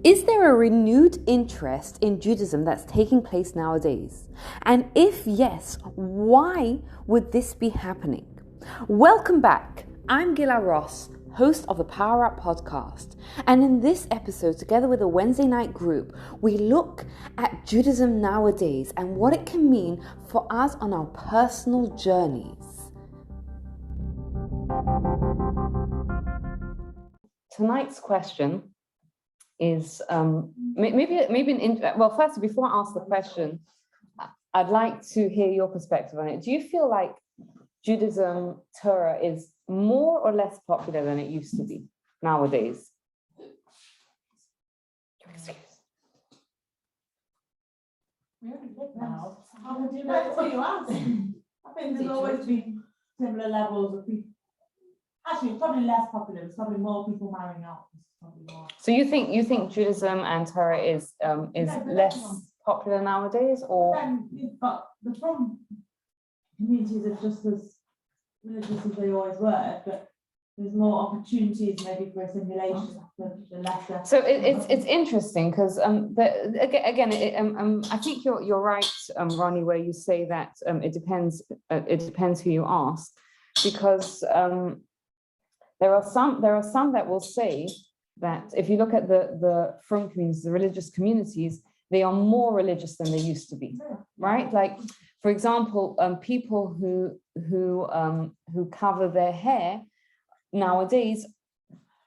Is there a renewed interest in Judaism that's taking place nowadays? And if yes, why would this be happening? Welcome back. I'm Gila Ross, host of the Power Up podcast. And in this episode, together with a Wednesday night group, we look at Judaism nowadays and what it can mean for us on our personal journeys. Tonight's question is well, first, before I ask the question, I'd like to hear your perspective on it. Do you feel like Judaism, Torah, is more or less popular than it used to be nowadays? How would you like to ask? I think there's always been similar levels of people. Actually, it's probably less popular. There's probably more people marrying out. So you think Judaism and Torah is less popular nowadays, or? But the frum communities are just as religious as they always were, but there's more opportunities maybe for assimilation for the lesser. So it's interesting because I think you're right, Ronnie, where you say that it depends who you ask, because there are some that will say that if you look at the frum communities, the religious communities, they are more religious than they used to be, right? Like, for example, people who cover their hair nowadays,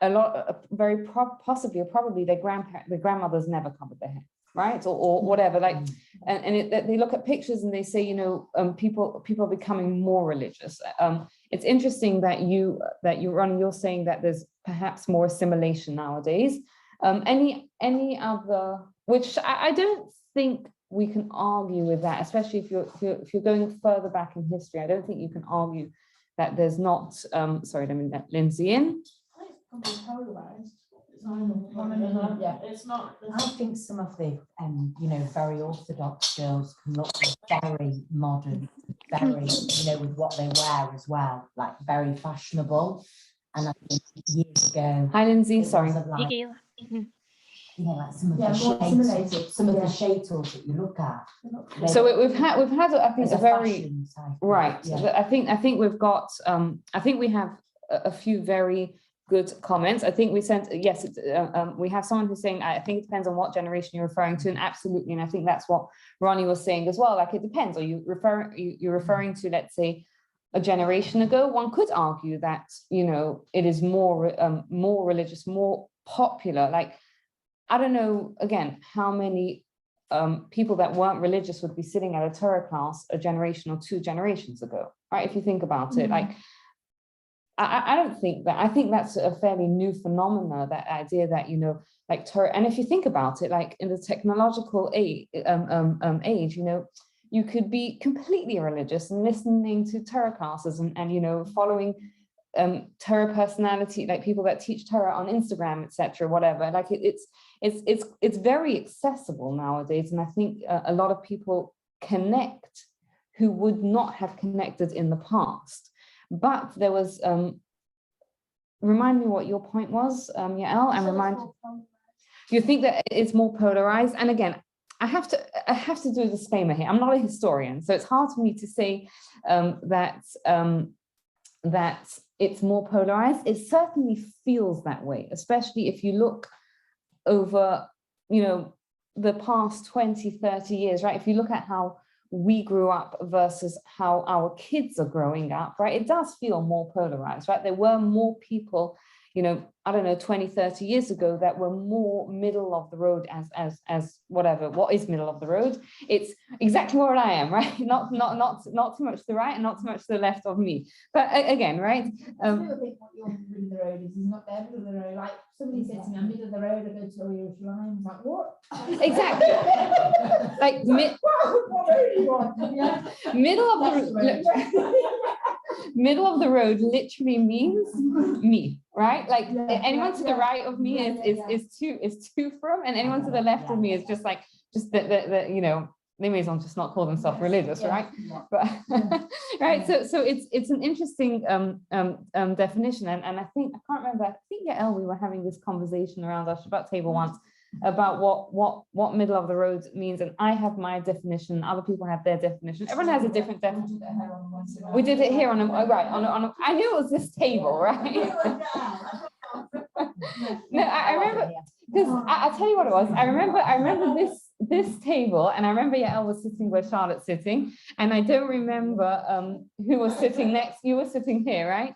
probably their grandmothers never covered their hair, right? Or whatever, like, and they look at pictures and they say, people are becoming more religious. It's interesting that you're saying that there's perhaps more assimilation nowadays. Any other, which I don't think we can argue with that, especially if you're going further back in history. I don't think you can argue that there's not. Sorry, let me let Lindsay in. It's probably polarized. It's not. I think some of the very orthodox girls can look very modern, very with what they wear as well, like very fashionable. And I think years ago. Hi, Lindsay. Sorry. Like, like some of the shadels that you look at. So we've had I think a very right. Yeah. I think we've got I think we have a few very good comments. I think we sent we have someone who's saying I think it depends on what generation you're referring to, and absolutely, and I think that's what Ronnie was saying as well. Like, it depends. Are you referring to, let's say, a generation ago? One could argue that it is more religious, more popular. Like, I don't know, again, how many people that weren't religious would be sitting at a Torah class a generation or two generations ago, right? If you think about it, like, I don't think that. I think that's a fairly new phenomena, that idea that, like Torah. And if you think about it, like in the technological age, you could be completely religious and listening to Torah classes and following Torah personality, like people that teach Torah on Instagram, etc., whatever. Like it's very accessible nowadays, and I think a lot of people connect who would not have connected in the past. But there was remind me what your point was, Yael, and remind you think that it's more polarized. And again, I have to do a disclaimer here. I'm not a historian, so it's hard for me to say that it's more polarized. It certainly feels that way, especially if you look over, the past 20, 30 years, right? If you look at how we grew up versus how our kids are growing up, right? It does feel more polarized, right? There were more people, 20, 30 years ago that were more middle of the road as whatever. What is middle of the road? It's exactly where I am, right? Not too much to the right and not too much to the left of me. But again, right? I think what your middle of the road is not their middle of the road. Like, somebody said to me, I'm middle of the road, I go to Yerushalayim. I was like, what? Exactly. Like what road do you want? Yeah. Middle of the road literally means me, right? Like, anyone to the right of me is too from, and anyone to the left of me is just the they may as well just not call themselves religious, right? But right, so it's an interesting definition, and I can't remember. I think Yael, we were having this conversation around our Shabbat table once, about what middle of the road means, and I have my definition, other people have their definition. Everyone has a different definition. We did it here on a I knew it was this table, right? No, I remember, because I tell you what it was. I remember this table, and I remember Yael was sitting where Charlotte's sitting, and I don't remember who was sitting next. You were sitting here, right?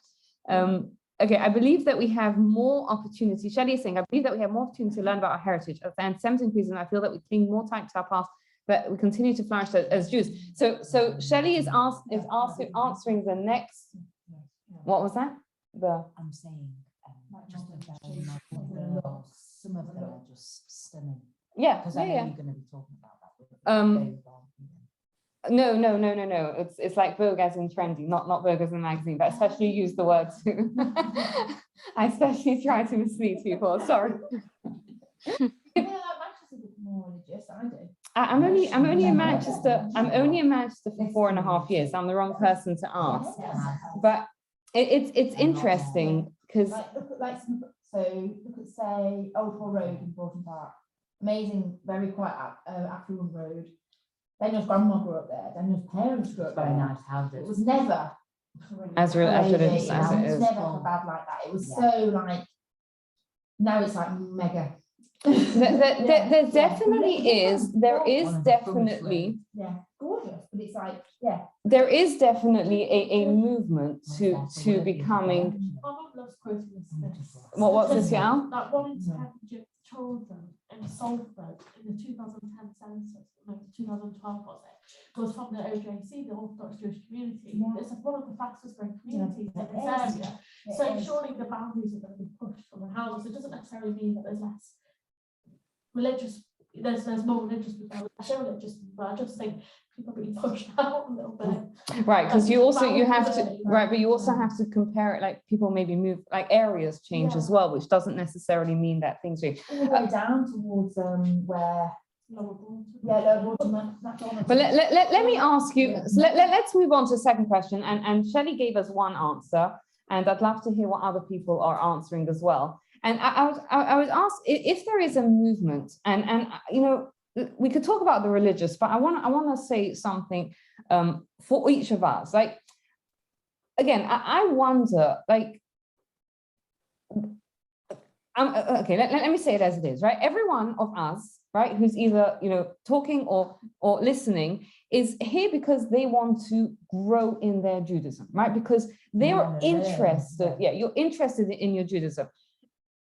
Okay, I believe that we have more opportunity. Shelley is saying, I believe that we have more opportunity to learn about our heritage. As the anti-Semitism increases, and I feel that we cling more tight to our past, but we continue to flourish as Jews. So Shelley is answering the next. What was that? I'm saying just a very modern girl. Some of them are just stunning. Yeah, Because I know you're going to be talking about that. No. It's like Vogue as in trendy, not Vogue as in magazine, but I especially use the word too. I especially try to mislead people. Sorry. More religious, I do. I'm only in Manchester. I'm only in Manchester for 4.5 years. I'm the wrong person to ask, but it's interesting because look at say Old Hall Road in Broughton Park, amazing, very quite affluent road. Daniel's grandma grew up there. Daniel's parents grew up there. Very nice houses. It was never as religious as it is. Never bad like that. It was so like now it's like mega. There definitely is. There is definitely. Yeah, gorgeous, but it's like there is definitely a movement to becoming. My mum loves quoting this. What's this, yeah? Like 1 in 10 children in Salford in the 2010 census, no, 2012 was from the OJC, the Orthodox Jewish community. It's one of the fastest growing communities in this area. So surely the boundaries are going to be pushed from the houses. It doesn't necessarily mean that there's less religious, there's more religious people, show religious people. I just think people are being pushed out a little bit. Right, because you have to, right, but you also have to compare it, like people maybe move, like areas change as well, which doesn't necessarily mean that things change. All the way down towards where but let me ask you, so let's move on to the second question, and Shelley gave us one answer, and I'd love to hear what other people are answering as well. And I was asked if there is a movement, and you know, we could talk about the religious, but I want to say something for each of us. Like, again, I wonder, like, okay, let me say it as it is, right? Every one of us, right, who's either, you know, talking or listening is here because they want to grow in their Judaism, right? Because they are interested, you're interested in your Judaism.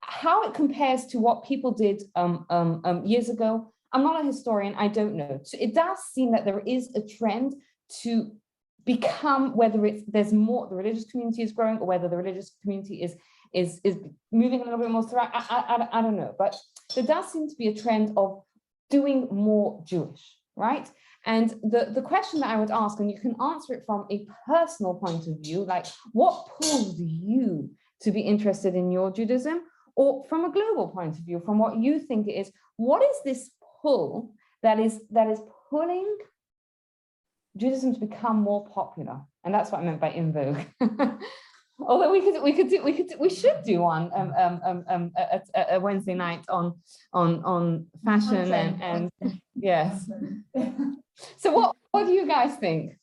How it compares to what people did years ago, I'm not a historian, I don't know. So it does seem that there is a trend to become, whether there's more, the religious community is growing, or whether the religious community is moving a little bit more through. I don't know, but there does seem to be a trend of doing more Jewish, right? And the question that I would ask, and you can answer it from a personal point of view, like what pulls you to be interested in your Judaism, or from a global point of view, from what you think it is, what is this pull that is pulling Judaism to become more popular? And that's what I meant by in vogue. Although we should do one a Wednesday night on fashion and yes. So what do you guys think?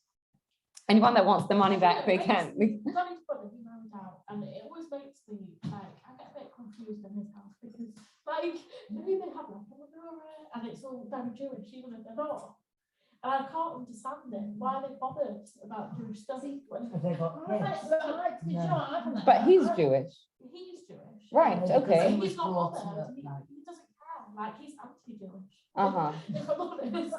Anyone that wants the money back, they can. Johnny's brother, he married out, and it always makes me like I get a bit confused in his house because like maybe they have like a menorah and it's all very Jewish, even if they're not. And I can't understand it. Why are they bothered about Jewish stuff? But he's Jewish. He's Jewish. Right, okay. He's not bothered. He doesn't care. Like he's anti-Jewish.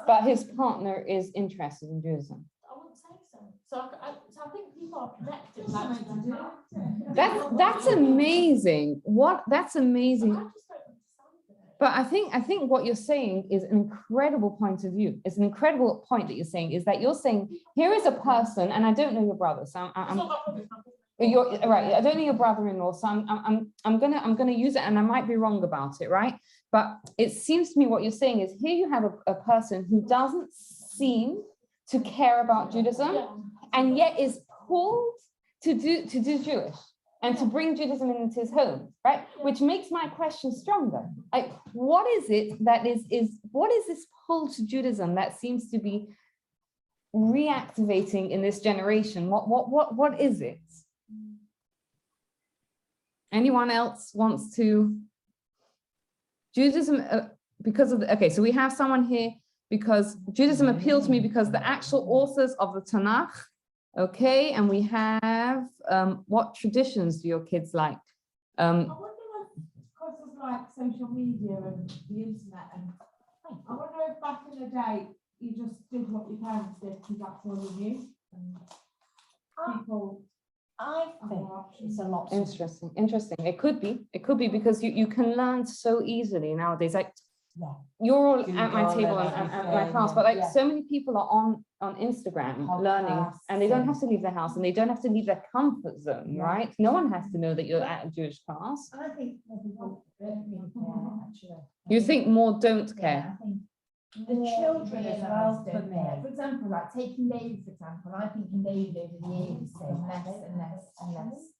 But his partner is interested in Judaism. I wouldn't say so. So I think people are connected. Like, that's amazing. That's amazing. I just don't understand it. But I think what you're saying is an incredible point of view. It's an incredible point that you're saying, is that you're saying here is a person, and I don't know your brother, so you're right. I don't know your brother-in-law, so I'm gonna use it, and I might be wrong about it, right? But it seems to me what you're saying is here you have a person who doesn't seem to care about Judaism, and yet is pulled to do Jewish. and to bring Judaism into his home, right? Which makes my question stronger. Like, what is it that what is this pull to Judaism that seems to be reactivating in this generation? What is it? Anyone else wants to? Judaism, because of okay, so we have someone here because Judaism appealed to me because the actual authors of the Tanakh. Okay, and we have what traditions do your kids like? I wonder if because of like social media and the internet, and I wonder if back in the day you just did what your parents did because that's all you knew. And people, I think it's a lot. Interesting. It could be because you can learn so easily nowadays. Like, Yeah. you're all Google at my table and my class, but like so many people are on Instagram learning, Podcasts and they don't have to leave their house and they don't have to leave their comfort zone, right? No one has to know that you're at a Jewish class. I think more people don't really care, actually. You think more don't care? Yeah, I think The children as well, for don't care. me. For example, like taking David, for example, I think in David over the years is getting less and less and less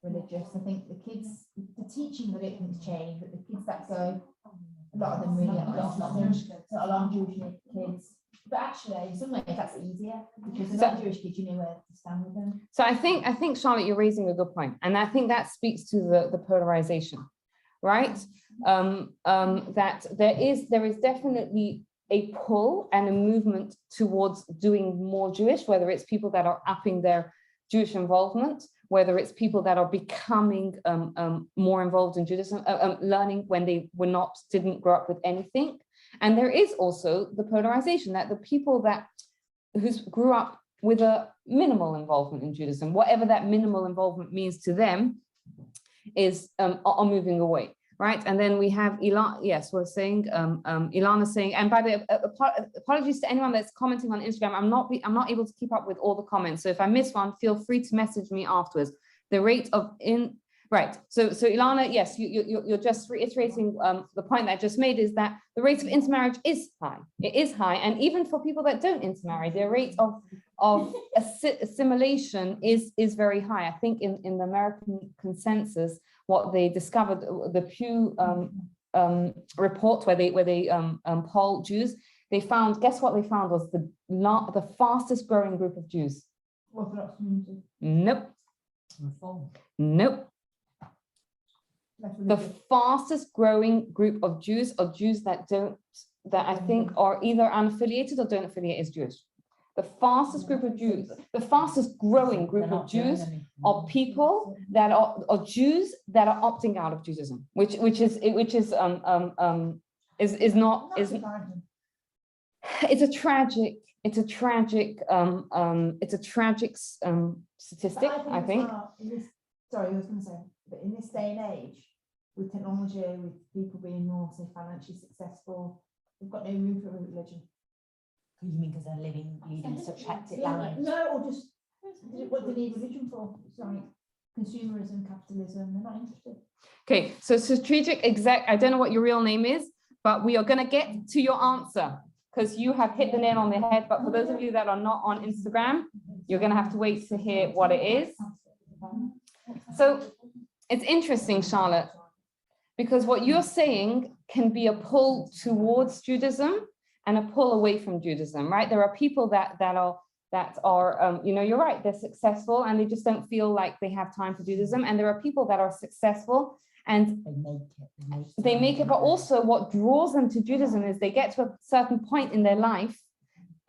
religious. I think the kids, the teaching that it has changed, but the kids that go, a lot of them really are not Jewish, not a lot of Jewish kids. But actually, in some ways, that's easier because the non-Jewish kids, you know where to stand with them. So I think Charlotte, you're raising a good point, and I think that speaks to the polarization, right? That there is definitely a pull and a movement towards doing more Jewish, whether it's people that are upping their Jewish involvement, whether it's people that are becoming more involved in Judaism, learning when they didn't grow up with anything. And there is also the polarization that the people who grew up with a minimal involvement in Judaism, whatever that minimal involvement means to them, are moving away. Right, and then we have Ilana. Yes, we're saying Ilana saying, and by the way, apologies to anyone that's commenting on Instagram. I'm not able to keep up with all the comments. So if I miss one, feel free to message me afterwards. The rate of right. So Ilana, yes, you're just reiterating the point that I just made, is that the rate of intermarriage is high. It is high, and even for people that don't intermarry, the rate of assimilation is very high. I think in the American consensus, what they discovered, the Pew report where they polled Jews, they found, guess what they found was the fastest growing group of Jews. Orthodox community. Nope. Reform. Nope. The fastest growing group of Jews are Jews that I think are either unaffiliated or don't affiliate as Jewish. The fastest group of Jews, the fastest growing group of Jews are people that are Jews that are opting out of Judaism, which is not. It's a tragic statistic, I think. Sorry, I was going to say, but in this day and age, with technology, with people being more, say, financially successful, we've got no room for religion. You mean because they're leading such hectic lives? No, or just what they need religion for. It's like consumerism, capitalism, they're not interested. Okay, so strategic exec, I don't know what your real name is, but we are going to get to your answer because you have hit the nail on the head. But for those of you that are not on Instagram, you're going to have to wait to hear what it is. So it's interesting, Charlotte, because what you're saying can be a pull towards Judaism and a pull away from Judaism, right? There are people that are you're right, they're successful and they just don't feel like they have time for Judaism. And there are people that are successful and they make it, but also what draws them to Judaism is they get to a certain point in their life.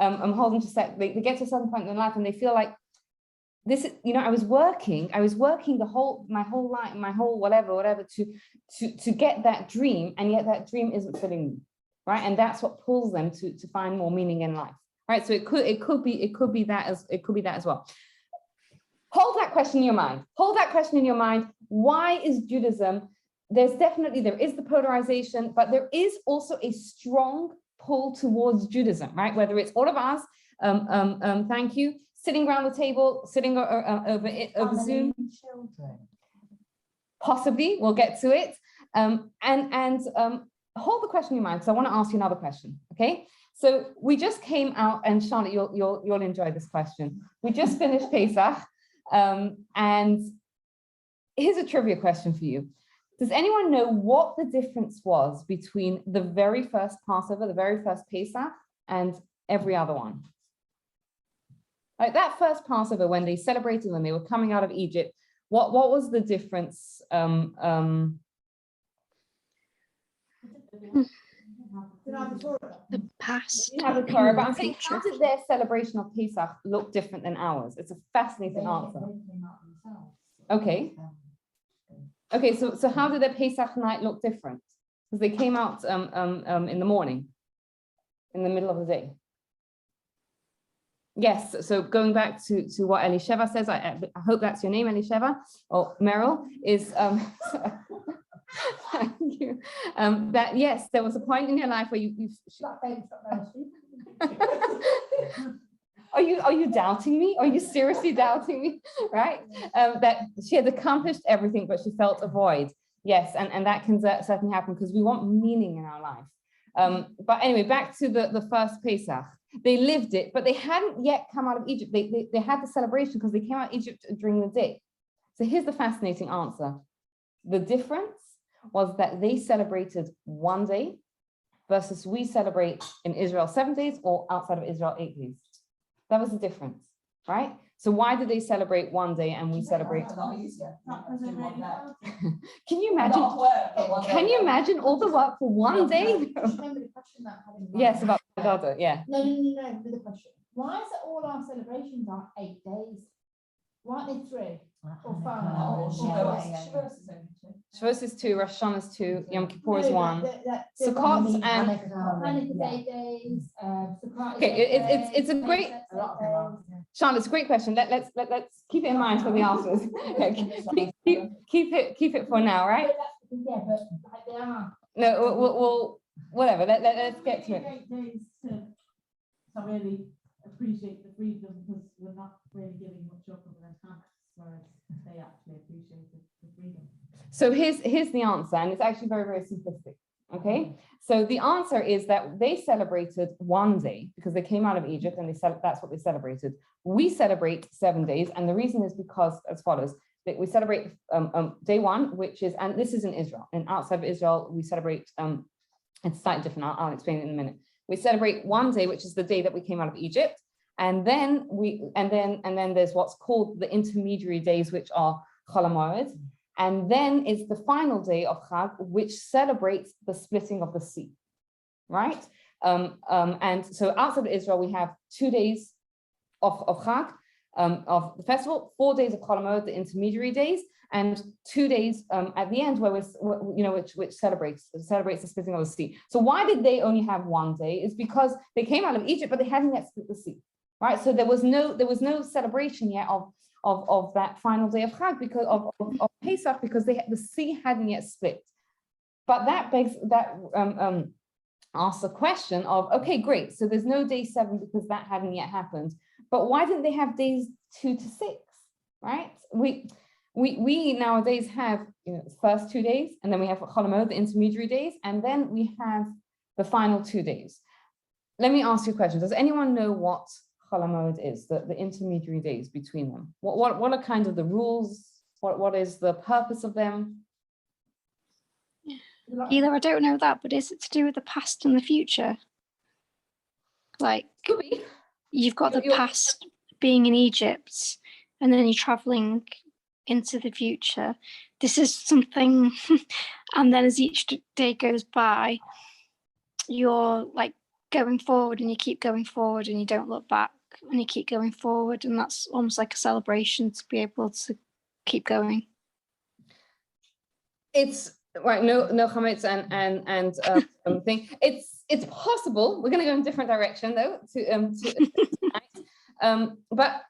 I'm holding to set, they get to a certain point in their life and they feel like this is, I was working my whole life, whatever to get that dream, and yet that dream isn't filling me, right? And that's what pulls them to find more meaning in life, right? So it could be that as well. Hold that question in your mind. Why is Judaism? There is the polarization, but there is also a strong pull towards Judaism, right? Whether it's all of us, thank you, sitting around the table, sitting over Zoom, children. Possibly, we'll get to it. Hold the question in your mind, because I want to ask you another question. Okay, so we just came out, and Charlotte, you'll enjoy this question. We just finished Pesach, and here's a trivia question for you. Does anyone know what the difference was between the very first Passover, the very first Pesach, and every other one? Like that first Passover, when they celebrated, when they were coming out of Egypt, what was the difference? The past. You have a Torah, but I'm saying, how did their celebration of Pesach look different than ours? It's a fascinating answer. Okay. Okay, so how did their Pesach night look different? Because they came out in the morning, in the middle of the day. Yes, so going back to what Elisheva says, I hope that's your name, Elisheva, or Meryl, is thank you. That yes, there was a point in your life where you Are you doubting me? Are you seriously doubting me? Right? That she had accomplished everything, but she felt a void. Yes, and that can certainly happen because we want meaning in our life. But anyway, back to the first Pesach. They lived it, but they hadn't yet come out of Egypt. They had the celebration because they came out of Egypt during the day. So here's the fascinating answer. The difference was that they celebrated one day versus we celebrate in Israel 7 days or outside of Israel 8 days. That was the difference, right? So why did they celebrate one day and we celebrate? Can you imagine? Can you imagine all the work for one day? Remember the question that I had in mind? Yes, about my daughter, yeah. No, for the question. Why is it all our celebrations are 8 days? Why aren't they 3 or 5? Shavuos is 2, Rosh Hashanah is 2, Yom Kippur is 1. Sukkot and Hanukkah's 8 days. Okay, it's a great, Sean, it's a great question. Let's keep it in mind for the answers. keep it for now, right? Yeah, but they are. No, we'll whatever. Let's get to it. 8 days to really appreciate the freedom because we're not really giving much up of their hands, whereas they actually appreciated the freedom. So here's the answer, and it's actually very, very simplistic. Okay, so the answer is that they celebrated one day because they came out of Egypt and that's what they celebrated. We celebrate 7 days, and the reason is because as follows: that we celebrate day one, which is, and this is in Israel, and outside of Israel we celebrate it's slightly different. I'll explain it in a minute. We celebrate one day, which is the day that we came out of Egypt, and then there's what's called the intermediary days, which are Chol HaMoed. And then is the final day of Chag, which celebrates the splitting of the sea, right? And so outside of Israel, we have 2 days of Chag, of the festival, 4 days of Chol HaMoed, the intermediary days, and 2 days at the end, which celebrates the splitting of the sea. So why did they only have 1 day? It's because they came out of Egypt, but they hadn't yet split the sea, right? So there was no celebration yet of that final day of Chag because of Pesach, because the sea hadn't yet split. But that asks the question of, okay, great, so there's no day 7 because that hadn't yet happened. But why didn't they have days 2 to 6, right? We nowadays have the first 2 days, and then we have Chol HaMoed, the intermediary days, and then we have the final 2 days. Let me ask you a question. Does anyone know what Chol HaMoed is, the intermediary days between them? What are kind of the rules? What is the purpose of them? Either I don't know that, but is it to do with the past and the future? Like, Could be. You've got the past being in Egypt, and then you're traveling into the future. This is something, and then as each day goes by, you're like going forward, and you keep going forward, and you don't look back, and you keep going forward, and that's almost like a celebration to be able to keep going. It's right. No chametz and thing. It's possible. We're going to go in a different direction though. But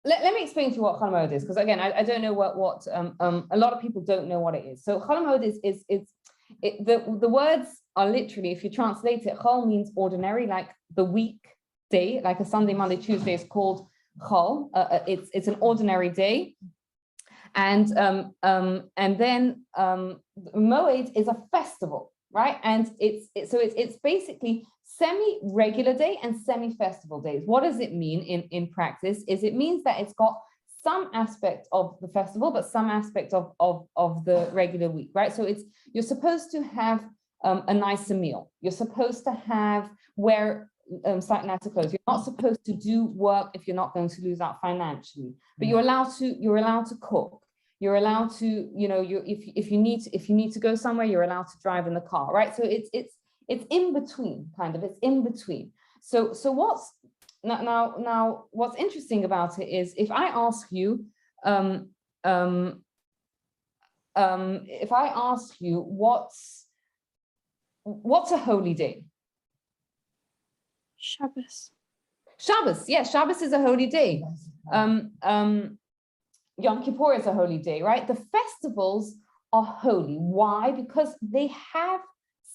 let me explain to you what Chol HaMoed is, because again, I don't know what a lot of people don't know what it is. So Chol HaMoed is the words are literally, if you translate it, Chol means ordinary, like the weekday, like a Sunday, Monday, Tuesday is called Chol. It's an ordinary day. And then Moed is a festival, right? And it's basically semi-regular day and semi-festival days. What does it mean in practice? It means that it's got some aspect of the festival, but some aspect of the regular week, right? So you're supposed to have a nicer meal. You're supposed to wear slightly nicer clothes. You're not supposed to do work if you're not going to lose out financially, but you're allowed to cook. You're allowed to, if you need to go somewhere, you're allowed to drive in the car, right? So it's in between, kind of. It's in between. So what's now what's interesting about it is, if I ask you, what's a holy day? Shabbos. Shabbos, yeah, Shabbos is a holy day. Yom Kippur is a holy day, right? The festivals are holy. Why? Because they have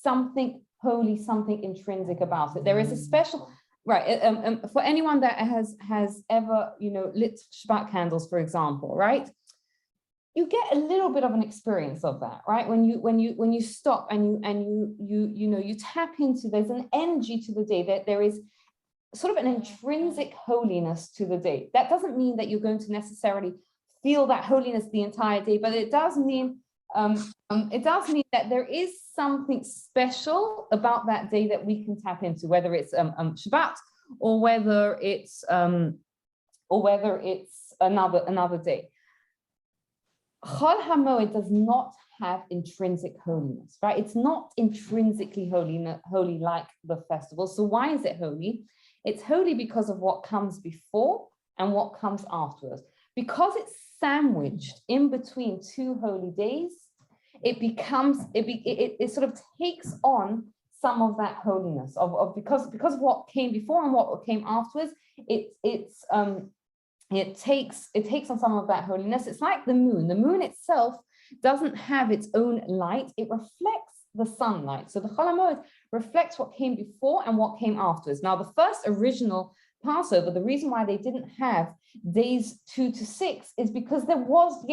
something holy, something intrinsic about it. There is a special, right? For anyone that has ever, lit Shabbat candles, for example, right? You get a little bit of an experience of that, right? When you stop and you tap into, there's an energy to the day, that there is sort of an intrinsic holiness to the day. That doesn't mean that you're going to necessarily feel that holiness the entire day, but it does mean that there is something special about that day that we can tap into, whether it's Shabbat or whether it's another day. Chol HaMoed does not have intrinsic holiness, right? It's not intrinsically holy like the festival. So why is it holy? It's holy because of what comes before and what comes afterwards. Because it's sandwiched in between two holy days, it sort of takes on some of that holiness because of what came before and what came afterwards. It takes on some of that holiness. It's like the moon. The moon itself doesn't have its own light. It reflects the sunlight. So the Chol HaMoed reflects what came before and what came afterwards. Now, the first original Passover, the reason why they didn't have days 2 to 6 is because there was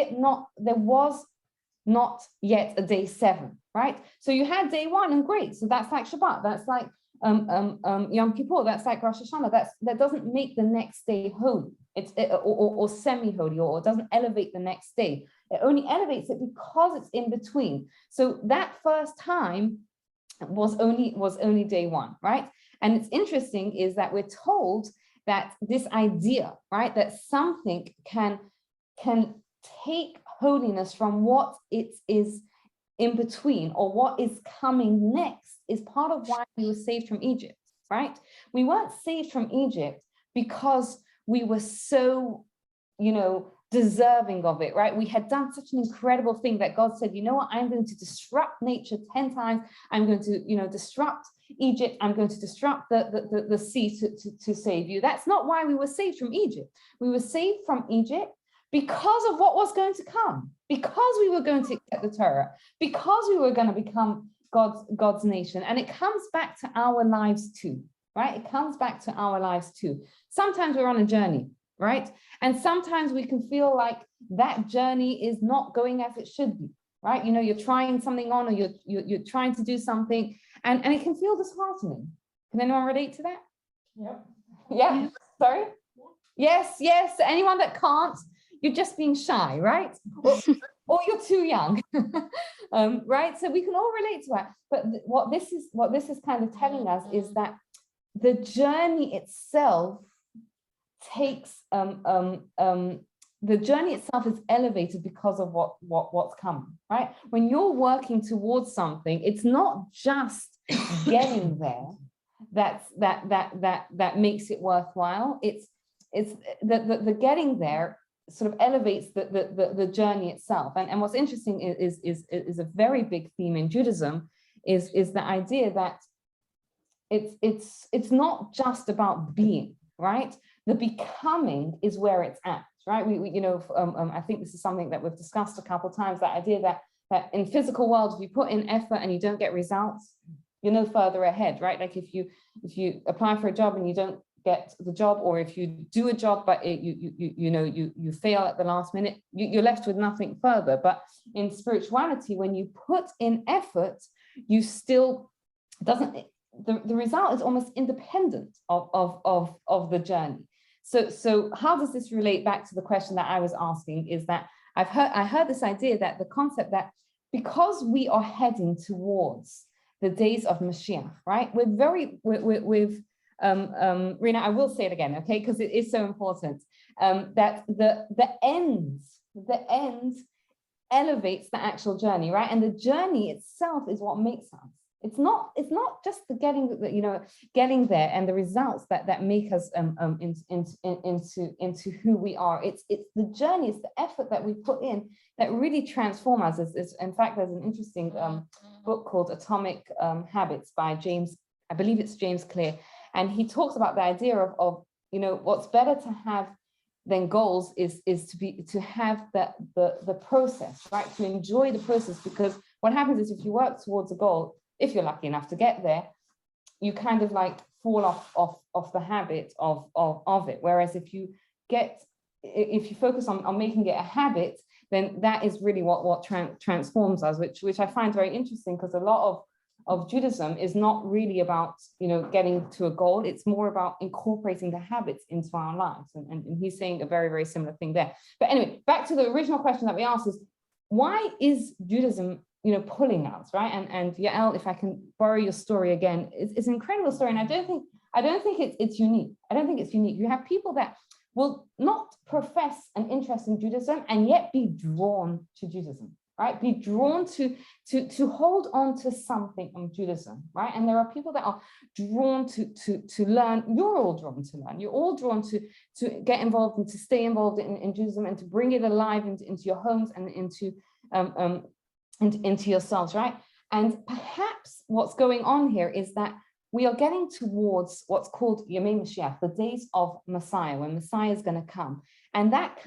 not yet a day 7, right? So you had day 1, and great. So that's like Shabbat. That's like Yom Kippur. That's like Rosh Hashanah. That doesn't make the next day holy. Or semi-holy, or it doesn't elevate the next day. It only elevates it because it's in between. So that first time was only day 1, right? And it's interesting is that we're told that this idea, right, that something can take holiness from what it is in between, or what is coming next, is part of why we were saved from Egypt, right? We weren't saved from Egypt because we were so, deserving of it, right? We had done such an incredible thing that God said, you know what, I'm going to disrupt nature 10 times. I'm going to, disrupt Egypt. I'm going to disrupt the sea to save you. That's not why we were saved from Egypt. We were saved from Egypt because of what was going to come, because we were going to accept the Torah, because we were going to become God's nation. And it comes back to our lives too, right? It comes back to our lives too. Sometimes we're on a journey, right? And sometimes we can feel like that journey is not going as it should be, right? You're trying something on, or you're trying to do something, and it can feel disheartening. Can anyone relate to that? Yep. Yeah. Sorry? Yes. Anyone that can't, you're just being shy, right? Or you're too young, right? So we can all relate to that. But what this is kind of telling us is that the journey itself the journey itself is elevated because of what's coming, right? When you're working towards something, it's not just getting there that makes it worthwhile. It's the getting there sort of elevates the journey itself. And what's interesting is a very big theme in Judaism is the idea that it's not just about being, right? The becoming is where it's at, right? I think this is something that we've discussed a couple of times, that idea that in physical world, if you put in effort and you don't get results, you're no further ahead, right? Like if you apply for a job and you don't get the job, or if you do a job but you fail at the last minute, you're left with nothing further. But in spirituality, when you put in effort, you still the result is almost independent of the journey. So how does this relate back to the question that I was asking? Is that I heard this idea that the concept that because we are heading towards the days of Mashiach, right? Rina, I will say it again, okay, because it is so important, that the end elevates the actual journey, right? And the journey itself is what makes us. It's not just the getting there and the results that make us into who we are. It's the journey, it's the effort that we put in that really transform us. In fact, there's an interesting book called Atomic Habits by James, I believe it's James Clear, and he talks about the idea of what's better to have than goals is to have the process, right? To enjoy the process, because what happens is if you work towards a goal, if you're lucky enough to get there, you kind of like fall off the habit of it. Whereas if you focus on making it a habit, then that is really what transforms us, which I find very interesting, because a lot of Judaism is not really about getting to a goal. It's more about incorporating the habits into our lives, and he's saying a very, very similar thing there. But anyway, back to the original question that we asked is, why is Judaism pulling us, right? And Yael, if I can borrow your story again, it's an incredible story, and I don't think it's unique. I don't think it's unique. You have people that will not profess an interest in Judaism and yet be drawn to Judaism, right? Be drawn to hold on to something of Judaism, right? And there are people that are drawn to learn. You're all drawn to learn. You're all drawn to get involved and to stay involved in Judaism and to bring it alive into your homes and into yourselves, right? And perhaps what's going on here is that we are getting towards what's called Yemei Mashiach, the days of Messiah, when Messiah is going to come. And that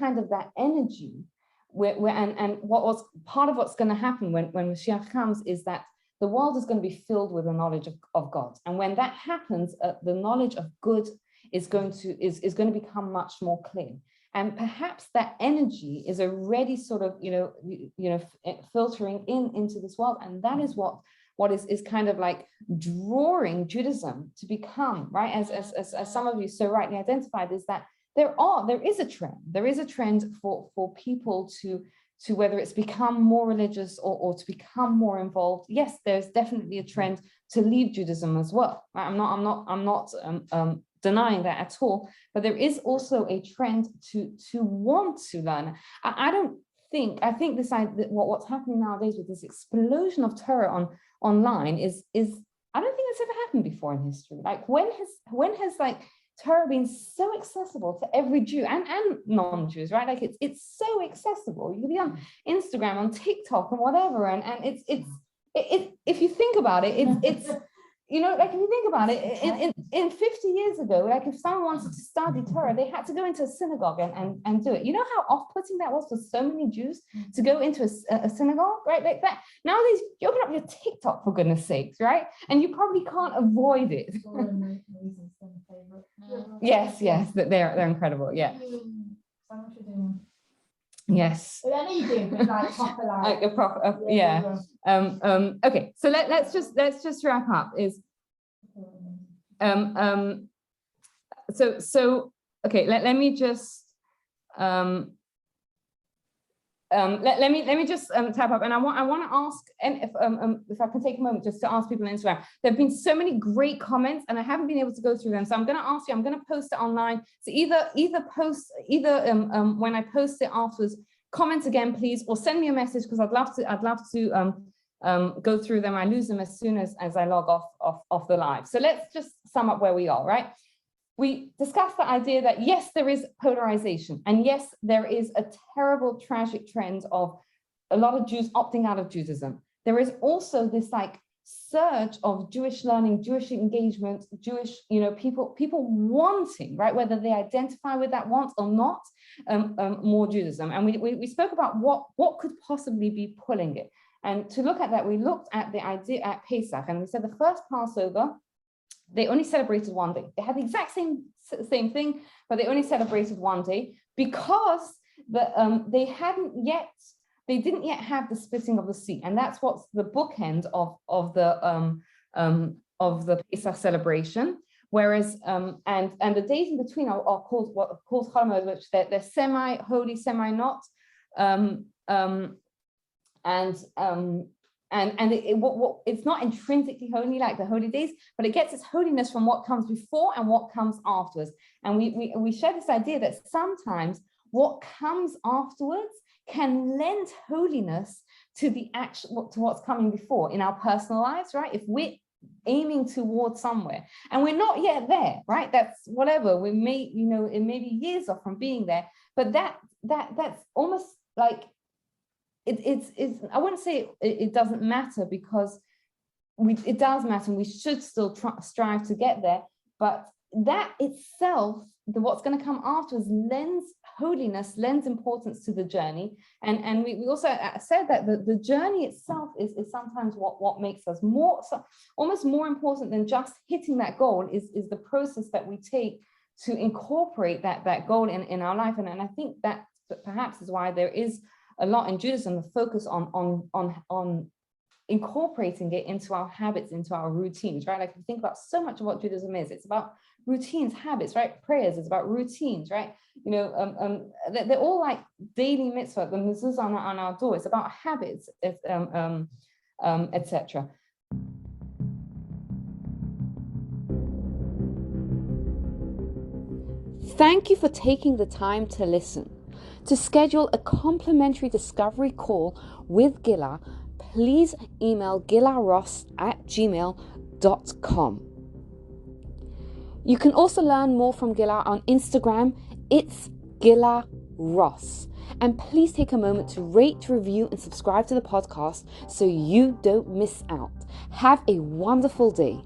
energy, and what was part of what's going to happen when Mashiach comes is that the world is going to be filled with the knowledge of God. And when that happens, the knowledge of good is going to become much more clear. And perhaps that energy is already sort of, filtering into this world. And that is what is kind of like drawing Judaism to become, right? As some of you so rightly identified, is that there is a trend. There is a trend for people to whether it's become more religious or to become more involved. Yes, there's definitely a trend to leave Judaism as well. Right? I'm not denying that at all, but there is also a trend to want to learn. I think what's happening nowadays with this explosion of Torah online is I don't think that's ever happened before in history. Like when has like Torah been so accessible to every Jew and non-Jews, right? Like it's so accessible. You can be on Instagram, on TikTok, and whatever, and it's if you think about it, it's like if you think about it, in 50 years ago, like if someone wanted to study Torah, they had to go into a synagogue and do it. You know how off-putting that was for so many Jews to go into a synagogue, right? Like that. Nowadays, you open up your TikTok, for goodness sakes, right? And you probably can't avoid it. Yes, they're incredible. Yeah. Yes. But I know you do, but like proper like a proper, yeah. Okay, so let's just wrap up. Okay, let me just let me just tap up, and I want to ask, and if I can take a moment just to ask people on Instagram. There have been so many great comments, and I haven't been able to go through them. So I'm going to ask you. I'm going to post it online. So either post when I post it afterwards, comment again, please, or send me a message, because I'd love to go through them. I lose them as soon as I log off the live. So let's just sum up where we are, right? We discussed the idea that yes, there is polarization, and yes, there is a terrible, tragic trend of a lot of Jews opting out of Judaism. There is also this like surge of Jewish learning, Jewish engagement, Jewish, people wanting, right, whether they identify with that want or not, more Judaism. And we spoke about what could possibly be pulling it. And to look at that, we looked at the idea at Pesach, and we said the first Passover, they only celebrated one day. They had the exact same thing, but they only celebrated one day because they didn't yet have the splitting of the sea, and that's what's the bookend of the Pesach celebration. Whereas and the days in between are called Chol, which they're semi-holy, semi-not. It's not intrinsically holy like the holy days, but it gets its holiness from what comes before and what comes afterwards. And we share this idea that sometimes what comes afterwards can lend holiness to the to what's coming before in our personal lives, right? If we're aiming towards somewhere and we're not yet there, right? That's whatever, we may, it may be years off from being there, but that's almost like it's I wouldn't say it doesn't matter, because it does matter and we should still strive to get there, but that itself, what's going to come afterwards, lends holiness, lends importance to the journey. And we also said that the journey itself is sometimes what makes us almost more important than just hitting that goal is the process that we take to incorporate that goal in our life. And I think that perhaps is why there is a lot in Judaism, the focus on incorporating it into our habits, into our routines, right? Like if you think about so much of what Judaism is, it's about routines, habits, right? Prayers is about routines, right? They're all like daily mitzvah, the mezuzah on our door. It's about habits, etc. Thank you for taking the time to listen. To schedule a complimentary discovery call with Gila, please email gilaross@gmail.com. You can also learn more from Gila on Instagram. It's Gila Ross. And please take a moment to rate, review, and subscribe to the podcast so you don't miss out. Have a wonderful day.